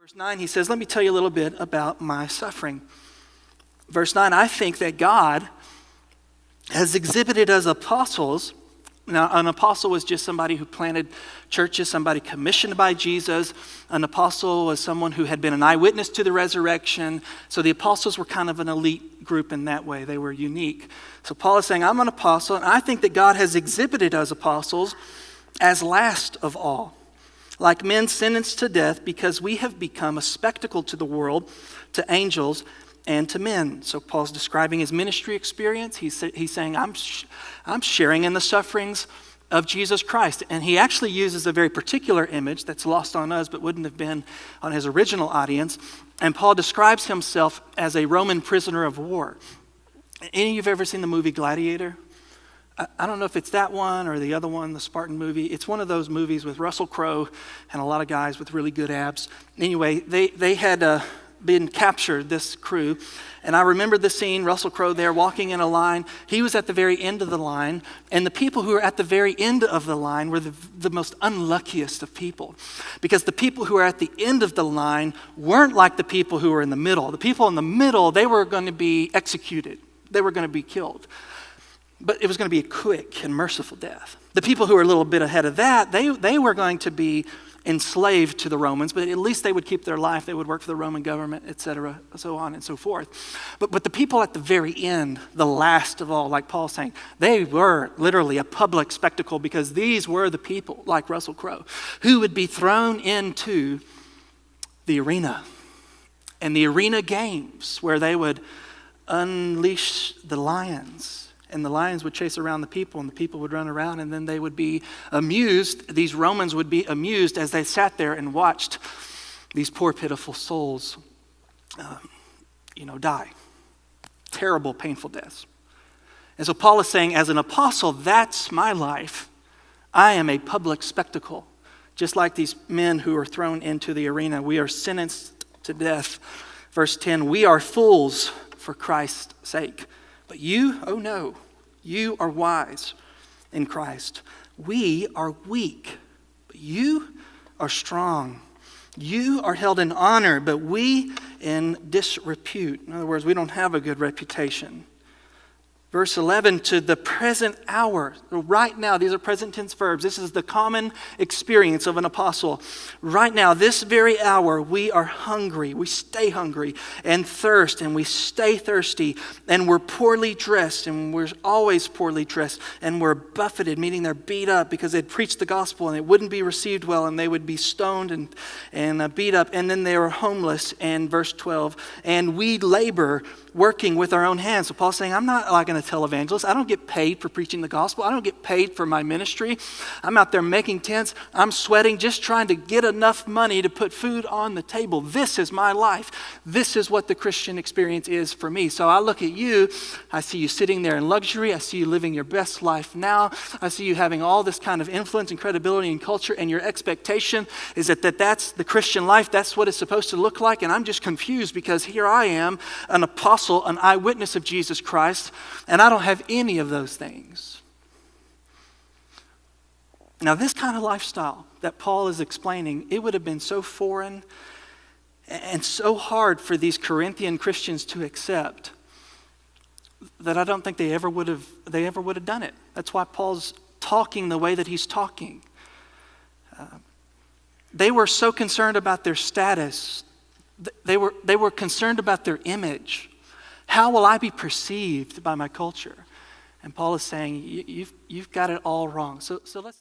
Verse 9, he says, let me tell you a little bit about my suffering. Verse 9, I think that God has exhibited as apostles. Now, an apostle was just somebody who planted churches, somebody commissioned by Jesus. An apostle was someone who had been an eyewitness to the resurrection. So the apostles were kind of an elite group in that way. They were unique. So Paul is saying, I'm an apostle, and I think that God has exhibited us apostles as last of all, like men sentenced to death, because we have become a spectacle to the world, to angels, and to men. So Paul's describing his ministry experience. He's saying, I'm sharing in the sufferings of Jesus Christ. And he actually uses a very particular image that's lost on us, but wouldn't have been on his original audience. And Paul describes himself as a Roman prisoner of war. Any of you have ever seen the movie Gladiator? I don't know if it's that one or the other one, the Spartan movie. It's one of those movies with Russell Crowe and a lot of guys with really good abs. Anyway, they had been captured, this crew. And I remember the scene, Russell Crowe there walking in a line. He was at the very end of the line. And the people who were at the very end of the line were the most unluckiest of people. Because the people who were at the end of the line weren't like the people who were in the middle. The people in the middle, they were going to be executed. They were going to be killed. But it was going to be a quick and merciful death. The people who were a little bit ahead of that, they were going to be enslaved to the Romans, but at least they would keep their life. They would work for the Roman government, etc., so on and so forth. But the people at the very end, the last of all, like Paul's saying, they were literally a public spectacle, because these were the people, like Russell Crowe, who would be thrown into the arena. And the arena games, where they would unleash the lions. And the lions would chase around the people, and the people would run around, and then they would be amused. These Romans would be amused as they sat there and watched these poor, pitiful souls, die. Terrible, painful deaths. And so Paul is saying, as an apostle, that's my life. I am a public spectacle. Just like these men who are thrown into the arena, we are sentenced to death. Verse 10, we are fools for Christ's sake. But you, oh no, you are wise in Christ. We are weak, but you are strong. You are held in honor, but we in disrepute. In other words, we don't have a good reputation. Verse 11, to the present hour, right now, these are present tense verbs. This is the common experience of an apostle. Right now, this very hour, we are hungry. We stay hungry and thirst, and we stay thirsty, and we're poorly dressed, and we're always poorly dressed, and we're buffeted, meaning they're beat up because they'd preached the gospel and it wouldn't be received well, and they would be stoned and beat up, and then they were homeless. And verse 12, and we labor working with our own hands. So Paul's saying, I'm not like an televangelist. I don't get paid for preaching the gospel. I don't get paid for my ministry. I'm out there making tents. I'm sweating, just trying to get enough money to put food on the table. This is my life. This is what the Christian experience is for me. So I look at you. I see you sitting there in luxury. I see you living your best life now. I see you having all this kind of influence and credibility and culture, and your expectation is that's the Christian life. That's what it's supposed to look like. And I'm just confused, because here I am, an apostle, an eyewitness of Jesus Christ, and I don't have any of those things. Now, this kind of lifestyle that Paul is explaining, it would have been so foreign and so hard for these Corinthian Christians to accept that I don't think they ever would have done it. That's why Paul's talking the way that he's talking. They were so concerned about their status. They were concerned about their image. How will I be perceived by my culture? And Paul is saying, you've got it all wrong. So let's